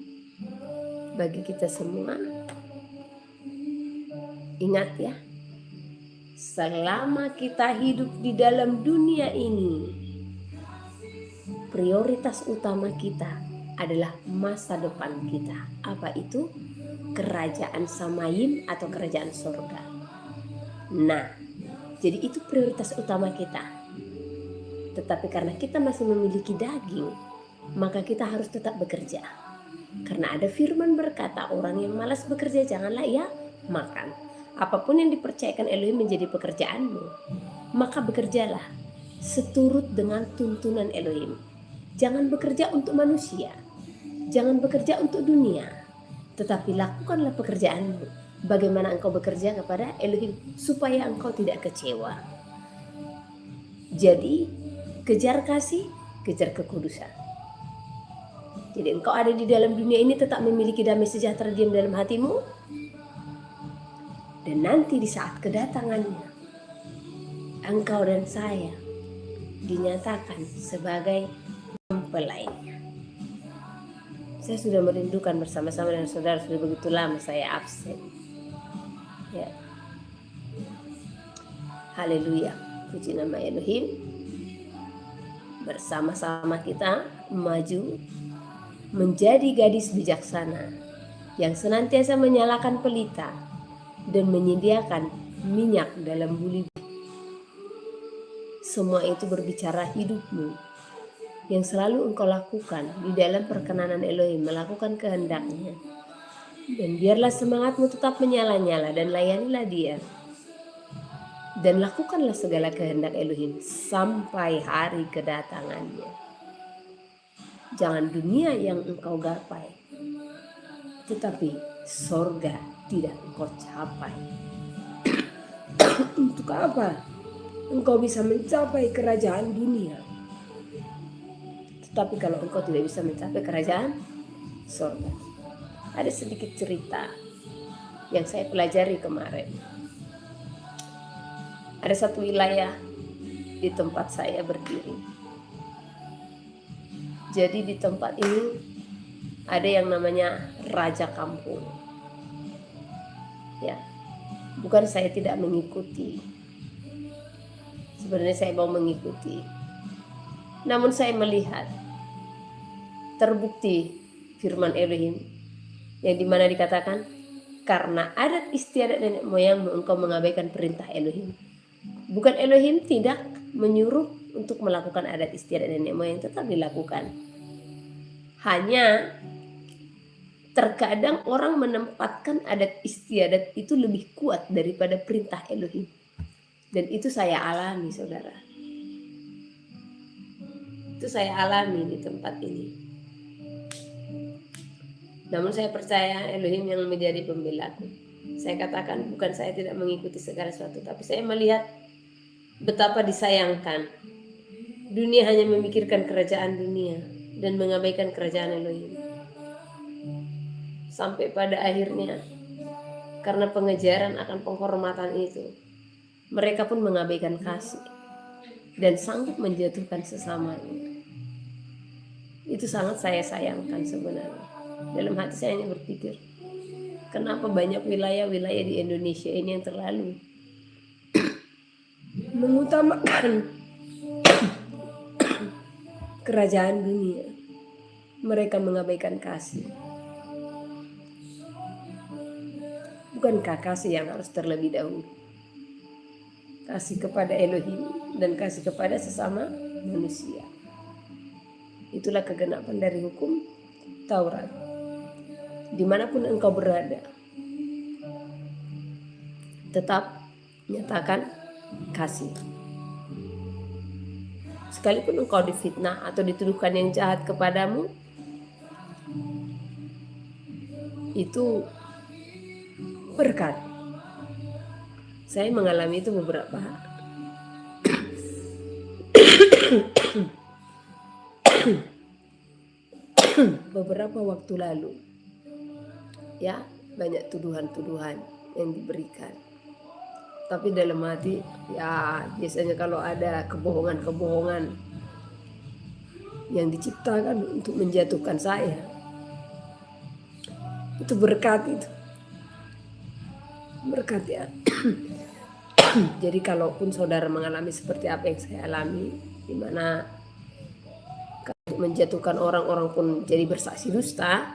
bagi kita semua. Ingat ya, selama kita hidup di dalam dunia ini, prioritas utama kita adalah masa depan kita. Apa itu? Kerajaan Samayim atau kerajaan surga. Nah, jadi itu prioritas utama kita. Tetapi karena kita masih memiliki daging, maka kita harus tetap bekerja. Karena ada firman berkata, orang yang malas bekerja janganlah ia makan. Apapun yang dipercayakan Elohim menjadi pekerjaanmu, maka bekerjalah seturut dengan tuntunan Elohim. Jangan bekerja untuk manusia, jangan bekerja untuk dunia, tetapi lakukanlah pekerjaanmu. Bagaimana engkau bekerja kepada Elohim supaya engkau tidak kecewa. Jadi kejar kasih, kejar kekudusan. Jadi engkau ada di dalam dunia ini tetap memiliki damai sejahtera diam dalam hatimu. Dan nanti di saat kedatangannya, engkau dan saya dinyatakan sebagai mempelainya. Saya sudah merindukan bersama-sama dengan saudara, sudah begitu lama saya absen. Ya. Haleluya, puji nama Elohim. Bersama-sama kita maju menjadi gadis bijaksana yang senantiasa menyalakan pelita dan menyediakan minyak dalam buli. Semua itu berbicara hidupmu yang selalu engkau lakukan di dalam perkenanan Elohim, melakukan kehendaknya. Dan biarlah semangatmu tetap menyala-nyala dan layanilah dia. Dan lakukanlah segala kehendak Elohim sampai hari kedatangannya. Jangan dunia yang engkau gapai, tetapi sorga tidak engkau capai. Untuk apa engkau bisa mencapai kerajaan dunia, tetapi kalau engkau tidak bisa mencapai kerajaan sorga? Ada sedikit cerita yang saya pelajari kemarin. Ada satu wilayah di tempat saya berdiri. Jadi di tempat ini ada yang namanya raja kampung. Ya, bukan saya tidak mengikuti. Sebenarnya saya mau mengikuti. Namun saya melihat terbukti firman Elohim yang dimana dikatakan, karena adat istiadat nenek moyangmu engkau mengabaikan perintah Elohim. Bukan Elohim tidak menyuruh untuk melakukan adat istiadat nenek moyang, tetap dilakukan. Hanya terkadang orang menempatkan adat istiadat itu lebih kuat daripada perintah Elohim. Dan itu saya alami, saudara. Itu saya alami di tempat ini. Namun saya percaya Elohim yang menjadi pembelaku. Saya katakan bukan saya tidak mengikuti segala sesuatu, tapi saya melihat betapa disayangkan. Dunia hanya memikirkan kerajaan dunia dan mengabaikan kerajaan Elohim. Sampai pada akhirnya, karena pengejaran akan penghormatan itu, mereka pun mengabaikan kasih dan sanggup menjatuhkan sesamanya. Itu sangat saya sayangkan sebenarnya. Dalam hati saya ini berpikir, kenapa banyak wilayah-wilayah di Indonesia ini yang terlalu mengutamakan kerajaan dunia. Mereka mengabaikan kasih. Bukankah kasih yang harus terlebih dahulu? Kasih kepada Elohim dan kasih kepada sesama manusia. Itulah kegenapan dari hukum Taurat. Dimanapun engkau berada, tetap nyatakan kasih. sekalipun engkau difitnah atau dituduhkan yang jahat kepadamu, itu berkat. Saya mengalami itu beberapa waktu lalu. Ya, banyak tuduhan-tuduhan yang diberikan. Tapi dalam hati, ya biasanya kalau ada kebohongan-kebohongan yang diciptakan untuk menjatuhkan saya, itu berkat itu. Berkat ya. Jadi kalaupun saudara mengalami seperti apa yang saya alami, di mana menjatuhkan orang pun jadi bersaksi dusta,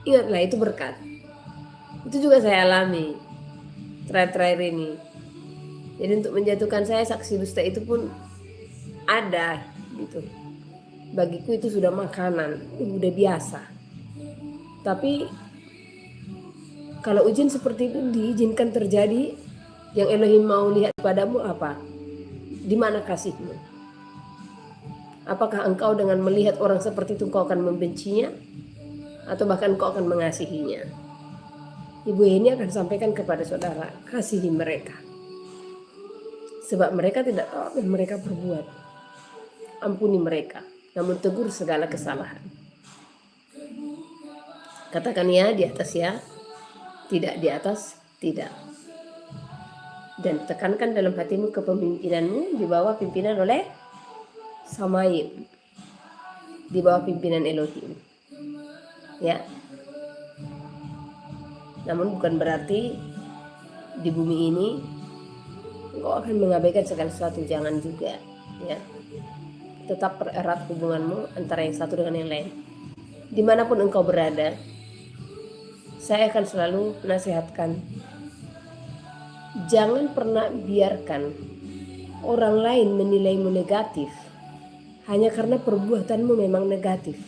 ingatlah itu berkat. Itu juga saya alami terakhir ini. Jadi untuk menjatuhkan saya, saksi dusta itu pun ada gitu. Bagiku itu sudah makanan, udah biasa. Tapi kalau ujian seperti itu diizinkan terjadi, yang Elohim mau lihat padamu apa? Di mana kasihmu? Apakah engkau dengan melihat orang seperti itu engkau akan membencinya? Atau bahkan engkau akan mengasihinya? Ibu ini akan sampaikan kepada saudara, kasihi mereka. Sebab mereka tidak tahu apa yang mereka perbuat. Ampuni mereka, namun tegur segala kesalahan. Katakan ya di atas ya, tidak di atas tidak. Dan tekankan dalam hatimu kepemimpinanmu di bawah pimpinan oleh Samayim, di bawah pimpinan Elohim. Ya. Namun bukan berarti di bumi ini engkau akan mengabaikan segala sesuatu, jangan juga, ya. Tetap pererat hubunganmu antara yang satu dengan yang lain. Dimanapun engkau berada, saya akan selalu nasihatkan, jangan pernah biarkan orang lain menilaimu negatif hanya karena perbuatanmu memang negatif.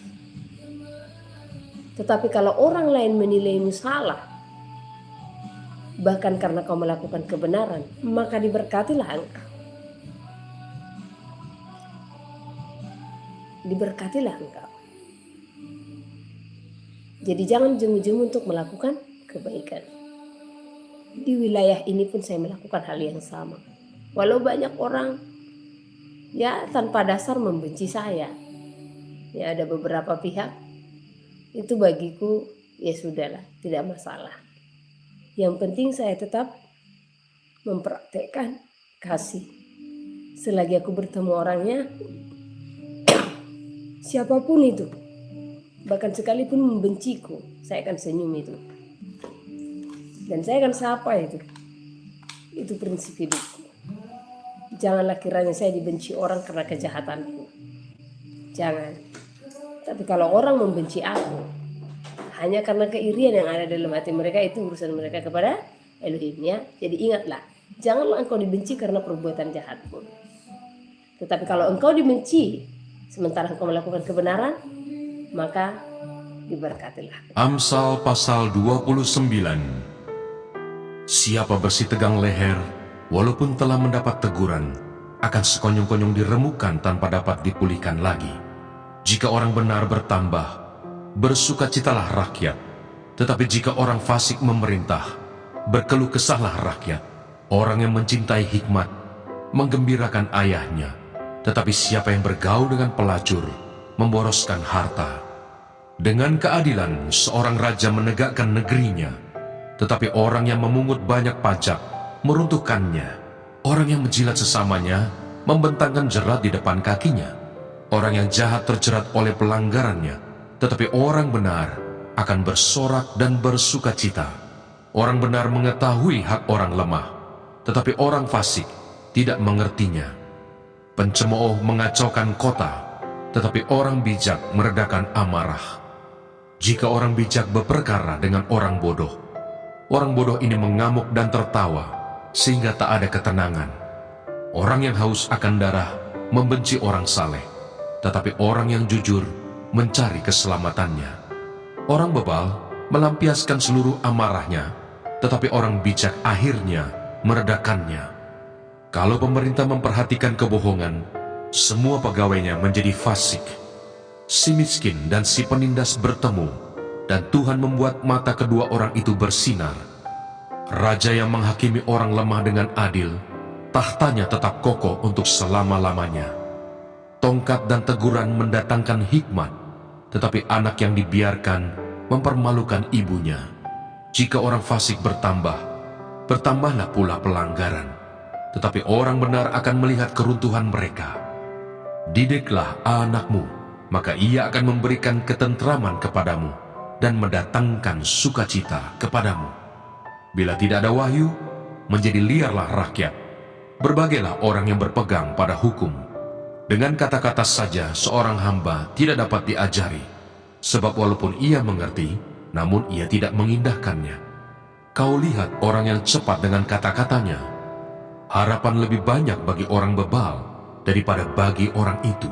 Tetapi kalau orang lain menilaimu salah, bahkan karena kau melakukan kebenaran, maka diberkatilah engkau. Diberkatilah engkau. Jadi jangan jemu-jemu untuk melakukan kebaikan. Di wilayah ini pun saya melakukan hal yang sama. Walau banyak orang ya tanpa dasar membenci saya. Ya ada beberapa pihak, itu bagiku ya sudahlah, tidak masalah. Yang penting saya tetap mempraktekkan kasih. Selagi aku bertemu orangnya, siapapun itu, bahkan sekalipun membenciku, saya akan senyum itu. Dan saya akan sapa itu. Itu prinsip hidupku. Janganlah kiranya saya dibenci orang karena kejahatanku. Jangan. Tapi kalau orang membenci aku hanya karena keirian yang ada dalam hati mereka, itu urusan mereka kepada Elohim, ya. Jadi ingatlah, janganlah engkau dibenci karena perbuatan jahatmu. Tetapi kalau engkau dibenci sementara engkau melakukan kebenaran, maka diberkatilah. Amsal pasal 29. Siapa bersih tegang leher, walaupun telah mendapat teguran, akan sekonyong-konyong diremukan tanpa dapat dipulihkan lagi. Jika orang benar bertambah, bersukacitalah rakyat. Tetapi jika orang fasik memerintah, berkeluh kesahlah rakyat. Orang yang mencintai hikmat, menggembirakan ayahnya. Tetapi siapa yang bergaul dengan pelacur, memboroskan harta. Dengan keadilan, seorang raja menegakkan negerinya. Tetapi orang yang memungut banyak pajak, meruntuhkannya. Orang yang menjilat sesamanya, membentangkan jerat di depan kakinya. Orang yang jahat terjerat oleh pelanggarannya, tetapi orang benar akan bersorak dan bersukacita. Orang benar mengetahui hak orang lemah, tetapi orang fasik tidak mengertinya. Pencemooh mengacaukan kota, tetapi orang bijak meredakan amarah. Jika orang bijak berperkara dengan orang bodoh ini mengamuk dan tertawa, sehingga tak ada ketenangan. Orang yang haus akan darah membenci orang saleh, tetapi orang yang jujur mencari keselamatannya. Orang bebal melampiaskan seluruh amarahnya, tetapi orang bijak akhirnya meredakannya. Kalau pemerintah memperhatikan kebohongan, semua pegawainya menjadi fasik. Si miskin dan si penindas bertemu, dan Tuhan membuat mata kedua orang itu bersinar. Raja yang menghakimi orang lemah dengan adil, tahtanya tetap kokoh untuk selama-lamanya. Tongkat dan teguran mendatangkan hikmat, tetapi anak yang dibiarkan mempermalukan ibunya. Jika orang fasik bertambah, bertambahlah pula pelanggaran, tetapi orang benar akan melihat keruntuhan mereka. Didiklah anakmu, maka ia akan memberikan ketentraman kepadamu dan mendatangkan sukacita kepadamu. Bila tidak ada wahyu, menjadi liarlah rakyat. Berbagailah orang yang berpegang pada hukum. Dengan kata-kata saja seorang hamba tidak dapat diajari, sebab walaupun ia mengerti, namun ia tidak mengindahkannya. Kau lihat orang yang cepat dengan kata-katanya. Harapan lebih banyak bagi orang bebal daripada bagi orang itu.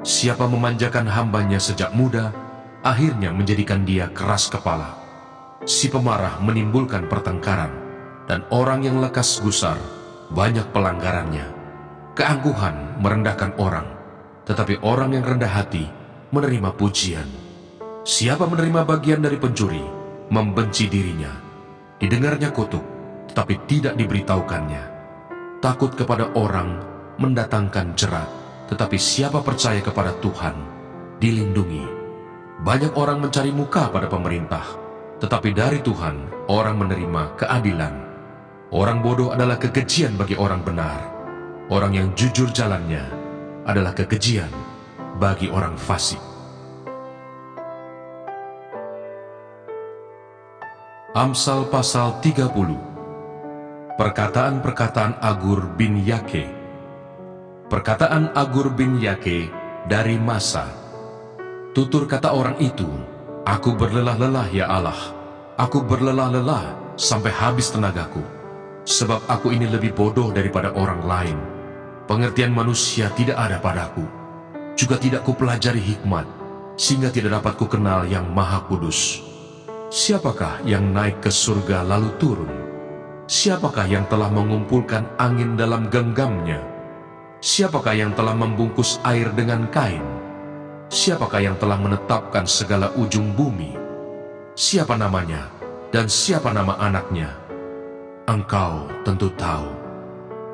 Siapa memanjakan hambanya sejak muda, akhirnya menjadikan dia keras kepala. Si pemarah menimbulkan pertengkaran, dan orang yang lekas gusar banyak pelanggarannya. Keangkuhan merendahkan orang, tetapi orang yang rendah hati menerima pujian. Siapa menerima bagian dari pencuri, membenci dirinya. Didengarnya kutuk, tetapi tidak diberitahukannya. Takut kepada orang mendatangkan jerat, tetapi siapa percaya kepada Tuhan, dilindungi. Banyak orang mencari muka pada pemerintah, tetapi dari Tuhan orang menerima keadilan. Orang bodoh adalah kekejian bagi orang benar. Orang yang jujur jalannya adalah kekejian bagi orang fasik. Amsal pasal 30. Perkataan-perkataan Agur bin Yake. Perkataan Agur bin Yake dari Masa. Tutur kata orang itu, aku berlelah-lelah ya Allah, aku berlelah-lelah sampai habis tenagaku, sebab aku ini lebih bodoh daripada orang lain. Pengertian manusia tidak ada padaku, juga tidak kupelajari hikmat, sehingga tidak dapat kukenal yang Maha Kudus. Siapakah yang naik ke surga lalu turun? Siapakah yang telah mengumpulkan angin dalam genggamnya? Siapakah yang telah membungkus air dengan kain? Siapakah yang telah menetapkan segala ujung bumi? Siapa namanya dan siapa nama anaknya? Engkau tentu tahu.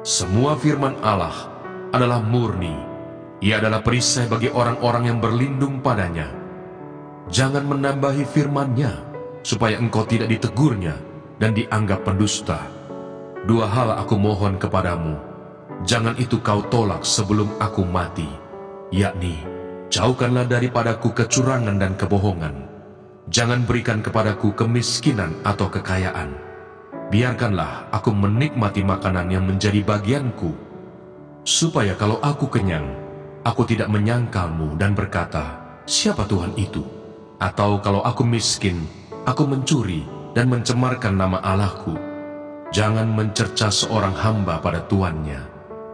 Semua firman Allah adalah murni. Ia adalah perisai bagi orang-orang yang berlindung padanya. Jangan menambahi firman-Nya, supaya engkau tidak ditegurnya dan dianggap pendusta. Dua hal aku mohon kepadamu, jangan itu kau tolak sebelum aku mati, yakni, jauhkanlah daripadaku kecurangan dan kebohongan. Jangan berikan kepadaku kemiskinan atau kekayaan. Biarkanlah aku menikmati makanan yang menjadi bagianku, supaya kalau aku kenyang, aku tidak menyangkalmu dan berkata, siapa Tuhan itu? Atau kalau aku miskin, aku mencuri dan mencemarkan nama Allahku. Jangan mencerca seorang hamba pada tuannya,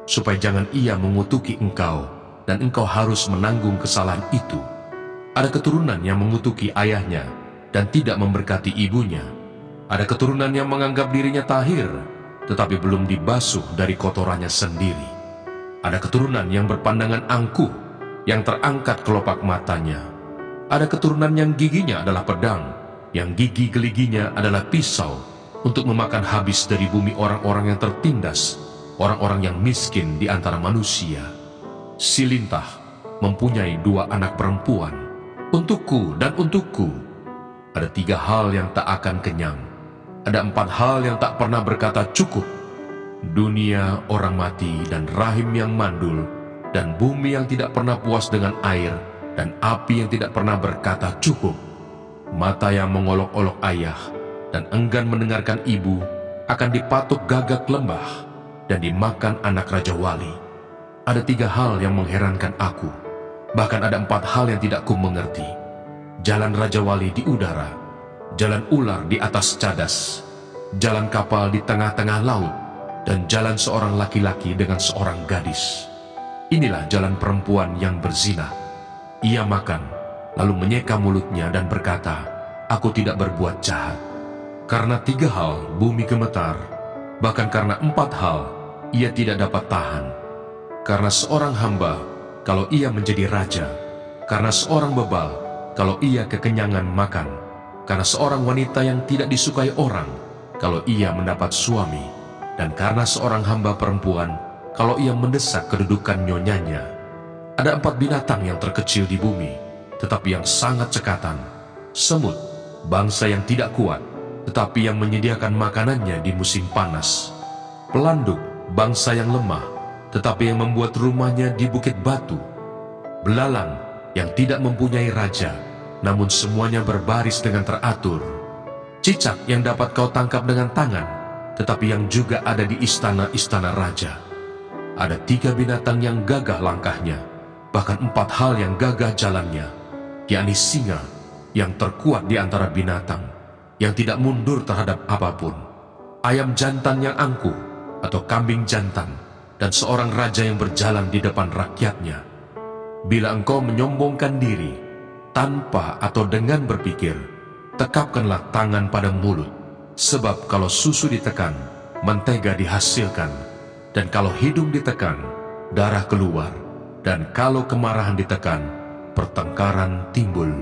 supaya jangan ia mengutuki engkau, dan engkau harus menanggung kesalahan itu. Ada keturunan yang mengutuki ayahnya, dan tidak memberkati ibunya. Ada keturunan yang menganggap dirinya tahir, tetapi belum dibasuh dari kotorannya sendiri. Ada keturunan yang berpandangan angkuh, yang terangkat kelopak matanya. Ada keturunan yang giginya adalah pedang, yang gigi geliginya adalah pisau, untuk memakan habis dari bumi orang-orang yang tertindas, orang-orang yang miskin di antara manusia. Si lintah mempunyai 2 anak perempuan, untukku dan untukku. Ada 3 hal yang tak akan kenyang, ada 4 hal yang tak pernah berkata cukup. Dunia orang mati dan rahim yang mandul, dan bumi yang tidak pernah puas dengan air, dan api yang tidak pernah berkata cukup. Mata yang mengolok-olok ayah dan enggan mendengarkan ibu akan dipatuk gagak lembah dan dimakan anak Raja Wali. Ada 3 hal yang mengherankan aku, bahkan ada 4 hal yang tidak ku mengerti. Jalan Raja Wali di udara, jalan ular di atas cadas, jalan kapal di tengah-tengah laut, dan jalan seorang laki-laki dengan seorang gadis. Inilah jalan perempuan yang berzina. Ia makan, lalu menyeka mulutnya dan berkata, aku tidak berbuat jahat. Karena 3 hal bumi gemetar, bahkan karena 4 hal ia tidak dapat tahan. karena seorang hamba kalau ia menjadi raja, karena seorang bebal kalau ia kekenyangan makan, karena seorang wanita yang tidak disukai orang kalau ia mendapat suami, dan karena seorang hamba perempuan kalau ia mendesak kedudukan nyonyanya. Ada 4 binatang yang terkecil di bumi, tetapi yang sangat cekatan: semut, bangsa yang tidak kuat, tetapi yang menyediakan makanannya di musim panas; pelanduk, bangsa yang lemah, tetapi yang membuat rumahnya di bukit batu; belalang yang tidak mempunyai raja, namun semuanya berbaris dengan teratur; cicak yang dapat kau tangkap dengan tangan, tetapi yang juga ada di istana-istana raja. Ada 3 binatang yang gagah langkahnya, bahkan 4 hal yang gagah jalannya, yakni singa yang terkuat di antara binatang, yang tidak mundur terhadap apapun; ayam jantan yang angkuh atau kambing jantan, dan seorang raja yang berjalan di depan rakyatnya. Bila engkau menyombongkan diri, tanpa atau dengan berpikir, tekapkanlah tangan pada mulut, sebab kalau susu ditekan, mentega dihasilkan, dan kalau hidung ditekan, darah keluar, dan kalau kemarahan ditekan, pertengkaran timbul.